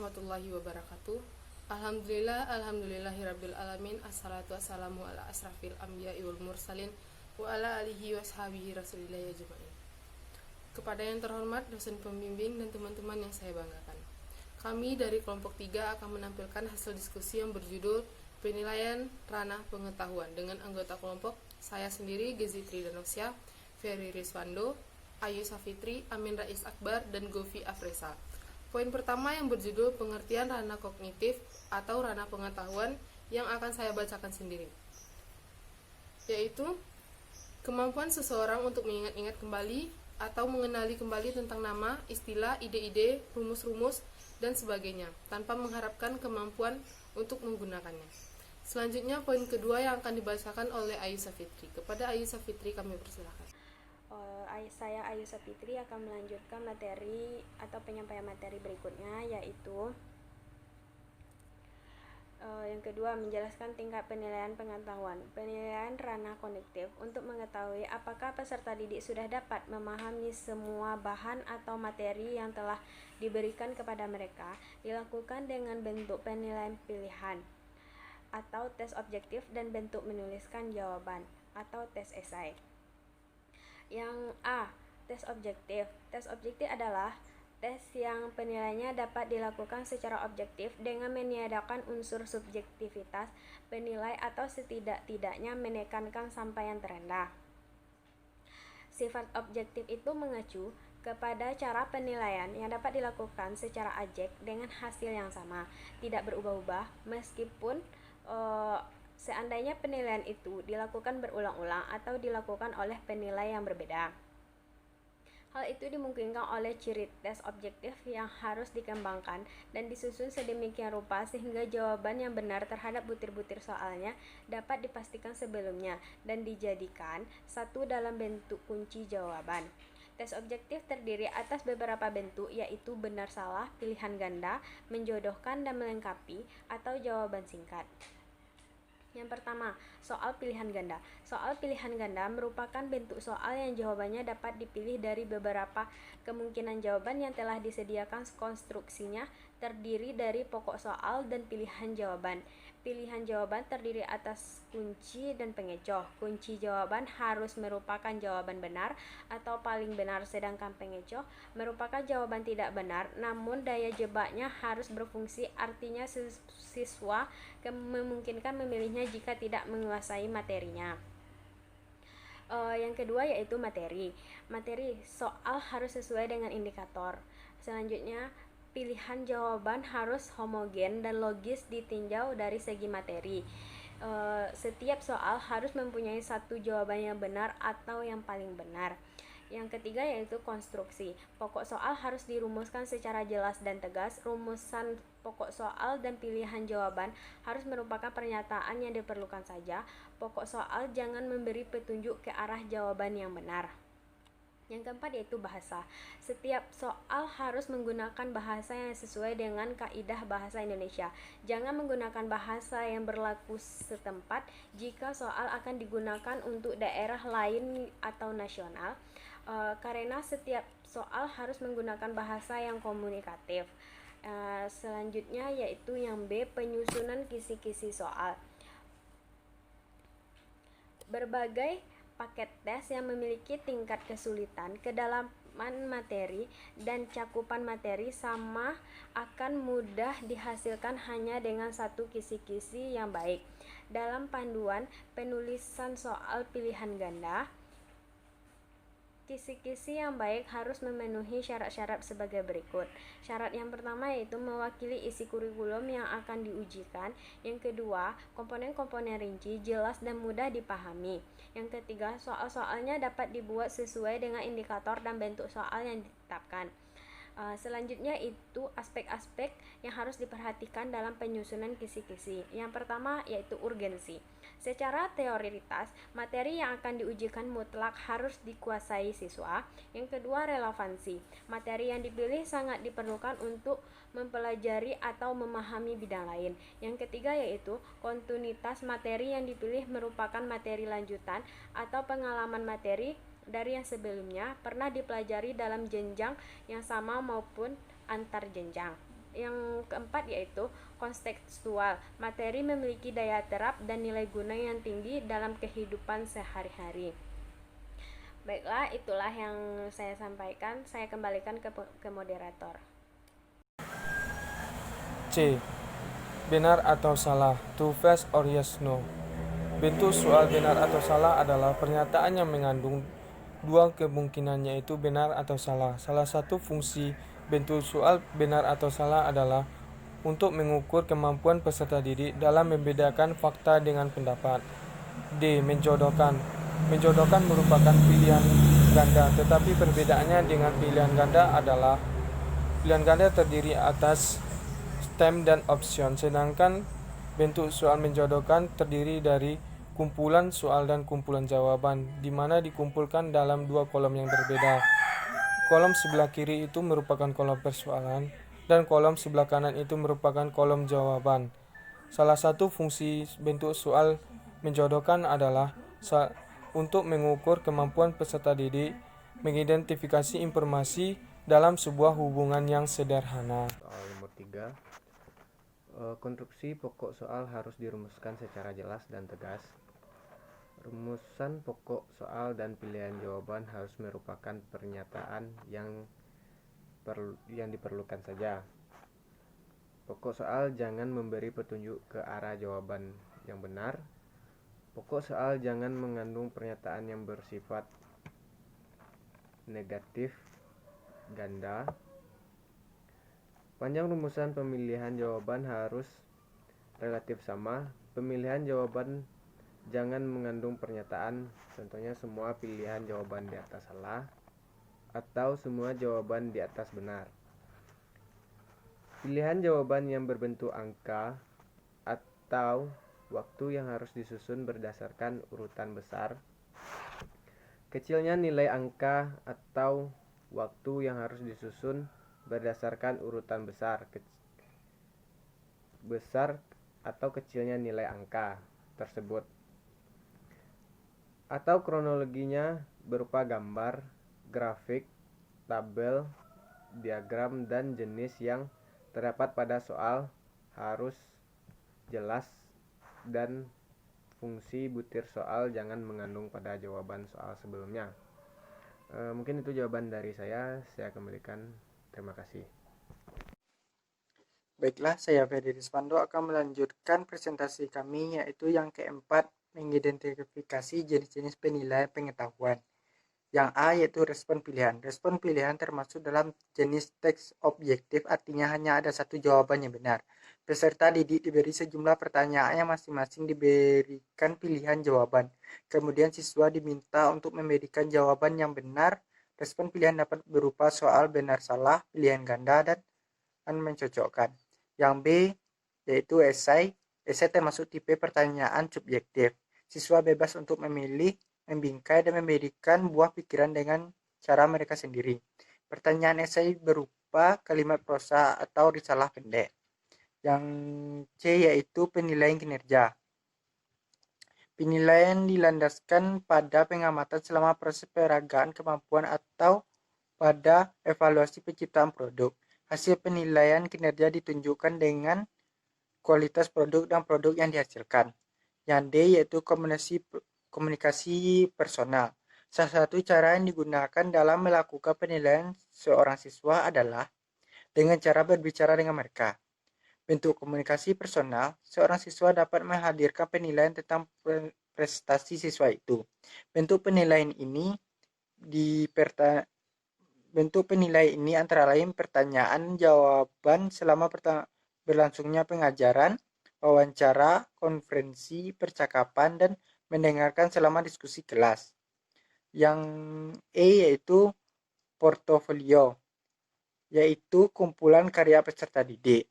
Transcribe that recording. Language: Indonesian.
warahmatullahi wabarakatuh. Alhamdulillahirabbil alamin. Assalatu wassalamu ala asrafil anbiya'i wal mursalin wa ala alihi washabihi rasulillahi ajmain. Kepada yang terhormat dosen pembimbing dan teman-teman yang saya banggakan, kami dari kelompok 3 akan menampilkan hasil diskusi yang berjudul penilaian ranah pengetahuan dengan anggota kelompok saya sendiri, Gezi Tridanosya, Ferry Rizwando, Ayu Safitri, Amin Rais Akbar, dan Govi Afresa. Poin pertama yang berjudul pengertian ranah kognitif atau ranah pengetahuan yang akan saya bacakan sendiri, yaitu kemampuan seseorang untuk mengingat-ingat kembali atau mengenali kembali tentang nama, istilah, ide-ide, rumus-rumus, dan sebagainya, tanpa mengharapkan kemampuan untuk menggunakannya. Selanjutnya, poin kedua yang akan dibacakan oleh Ayu Safitri. Kepada Ayu Safitri kami persilakan. Saya Ayu Safitri akan melanjutkan materi atau penyampaian materi berikutnya, yaitu yang kedua, menjelaskan tingkat penilaian pengetahuan. Penilaian ranah kognitif untuk mengetahui apakah peserta didik sudah dapat memahami semua bahan atau materi yang telah diberikan kepada mereka dilakukan dengan bentuk penilaian pilihan atau tes objektif dan bentuk menuliskan jawaban atau tes esai. Yang A, tes objektif. Tes objektif adalah tes yang penilaiannya dapat dilakukan secara objektif dengan meniadakan unsur subjektivitas penilai atau setidak-tidaknya menekankan sampai yang terendah. Sifat objektif itu mengacu kepada cara penilaian yang dapat dilakukan secara ajek dengan hasil yang sama, tidak berubah-ubah meskipun seandainya penilaian itu dilakukan berulang-ulang atau dilakukan oleh penilai yang berbeda. Hal itu dimungkinkan oleh ciri tes objektif yang harus dikembangkan dan disusun sedemikian rupa sehingga jawaban yang benar terhadap butir-butir soalnya dapat dipastikan sebelumnya dan dijadikan satu dalam bentuk kunci jawaban. Tes objektif terdiri atas beberapa bentuk, yaitu benar salah, pilihan ganda, menjodohkan dan melengkapi, atau jawaban singkat. Yang pertama, soal pilihan ganda. Soal pilihan ganda merupakan bentuk soal yang jawabannya dapat dipilih dari beberapa kemungkinan jawaban yang telah disediakan konstruksinya, terdiri dari pokok soal dan pilihan jawaban. Pilihan jawaban terdiri atas kunci dan pengecoh. Kunci jawaban harus merupakan jawaban benar atau paling benar, sedangkan pengecoh merupakan jawaban tidak benar, namun daya jebaknya harus berfungsi, artinya siswa memungkinkan memilihnya jika tidak menguasai materinya. Yang kedua yaitu materi. Materi soal harus sesuai dengan indikator. Selanjutnya, pilihan jawaban harus homogen dan logis ditinjau dari segi materi. Setiap soal harus mempunyai satu jawaban yang benar atau yang paling benar. Yang ketiga yaitu konstruksi. Pokok soal harus dirumuskan secara jelas dan tegas. Rumusan pokok soal dan pilihan jawaban harus merupakan pernyataan yang diperlukan saja. Pokok soal jangan memberi petunjuk ke arah jawaban yang benar. Yang keempat yaitu bahasa. Setiap soal harus menggunakan bahasa yang sesuai dengan kaidah bahasa Indonesia. Jangan menggunakan bahasa yang berlaku setempat jika soal akan digunakan untuk daerah lain atau nasional, karena setiap soal harus menggunakan bahasa yang komunikatif. Selanjutnya yaitu yang B, penyusunan kisi-kisi soal. Berbagai paket tes yang memiliki tingkat kesulitan, kedalaman materi, dan cakupan materi sama akan mudah dihasilkan hanya dengan satu kisi-kisi yang baik. Dalam panduan penulisan soal pilihan ganda, kisi-kisi yang baik harus memenuhi syarat-syarat sebagai berikut. Syarat yang pertama yaitu mewakili isi kurikulum yang akan diujikan. Yang kedua, komponen-komponen rinci, jelas dan mudah dipahami. Yang ketiga, soal-soalnya dapat dibuat sesuai dengan indikator dan bentuk soal yang ditetapkan. Selanjutnya itu aspek-aspek yang harus diperhatikan dalam penyusunan kisi-kisi. Yang pertama yaitu urgensi. Secara teoritas, materi yang akan diujikan mutlak harus dikuasai siswa. Yang kedua, relevansi. Materi yang dipilih sangat diperlukan untuk mempelajari atau memahami bidang lain. Yang ketiga yaitu kontinuitas. Materi yang dipilih merupakan materi lanjutan atau pengalaman materi dari yang sebelumnya pernah dipelajari dalam jenjang yang sama maupun antar jenjang. Yang keempat yaitu kontekstual. Materi memiliki daya terap dan nilai guna yang tinggi dalam kehidupan sehari-hari. Baiklah, itulah yang saya sampaikan. Saya kembalikan ke moderator. C. Benar atau salah, true false or yes no. Bentuk soal benar atau salah adalah pernyataan yang mengandung dua kemungkinan, yaitu benar atau salah. Salah satu fungsi bentuk soal benar atau salah adalah untuk mengukur kemampuan peserta didik dalam membedakan fakta dengan pendapat. D. Menjodohkan. Menjodohkan merupakan pilihan ganda, tetapi perbedaannya dengan pilihan ganda adalah pilihan ganda terdiri atas stem dan option, sedangkan bentuk soal menjodohkan terdiri dari kumpulan soal dan kumpulan jawaban, di mana dikumpulkan dalam dua kolom yang berbeda. Kolom sebelah kiri itu merupakan kolom persoalan, dan kolom sebelah kanan itu merupakan kolom jawaban. Salah satu fungsi bentuk soal menjodohkan adalah untuk mengukur kemampuan peserta didik mengidentifikasi informasi dalam sebuah hubungan yang sederhana. Soal nomor 3. Konstruksi pokok soal harus dirumuskan secara jelas dan tegas. Rumusan pokok soal dan pilihan jawaban harus merupakan pernyataan yang diperlukan saja. Pokok soal jangan memberi petunjuk ke arah jawaban yang benar. Pokok soal jangan mengandung pernyataan yang bersifat negatif, ganda. Panjang rumusan pemilihan jawaban harus relatif sama. Pemilihan jawaban jangan mengandung pernyataan, contohnya semua pilihan jawaban di atas salah atau semua jawaban di atas benar. Pilihan jawaban yang berbentuk angka atau waktu yang harus disusun berdasarkan urutan besar. Kecilnya nilai angka atau waktu yang harus disusun berdasarkan urutan besar atau kecilnya nilai angka tersebut, atau kronologinya berupa gambar, grafik, tabel, diagram, dan jenis yang terdapat pada soal harus jelas, dan fungsi butir soal jangan mengandung pada jawaban soal sebelumnya. Mungkin itu jawaban dari saya kembalikan. Terima kasih. Baiklah, saya Ferry Rispando akan melanjutkan presentasi kami, yaitu yang keempat, mengidentifikasi jenis-jenis penilaian pengetahuan. Yang A yaitu respon pilihan. Respon pilihan termasuk dalam jenis teks objektif, artinya hanya ada satu jawaban yang benar. Peserta didik diberi sejumlah pertanyaan yang masing-masing diberikan pilihan jawaban. Kemudian siswa diminta untuk memberikan jawaban yang benar. Respon pilihan dapat berupa soal benar salah, pilihan ganda, dan mencocokkan. Yang B yaitu esai. Esai termasuk tipe pertanyaan subjektif. Siswa bebas untuk memilih, membingkai, dan memberikan buah pikiran dengan cara mereka sendiri. Pertanyaan esai berupa kalimat prosa atau risalah pendek. Yang C yaitu penilaian kinerja. Penilaian dilandaskan pada pengamatan selama proses peragaan kemampuan atau pada evaluasi penciptaan produk. Hasil penilaian kinerja ditunjukkan dengan kualitas produk dan produk yang dihasilkan. Yang D yaitu komunikasi personal. Salah satu cara yang digunakan dalam melakukan penilaian seorang siswa adalah dengan cara berbicara dengan mereka. Bentuk komunikasi personal, seorang siswa dapat menghadirkan penilaian tentang prestasi siswa itu. Bentuk penilaian ini antara lain pertanyaan jawaban selama berlangsungnya pengajaran, wawancara, konferensi, percakapan, dan mendengarkan selama diskusi kelas. Yang E yaitu portofolio, yaitu kumpulan karya peserta didik.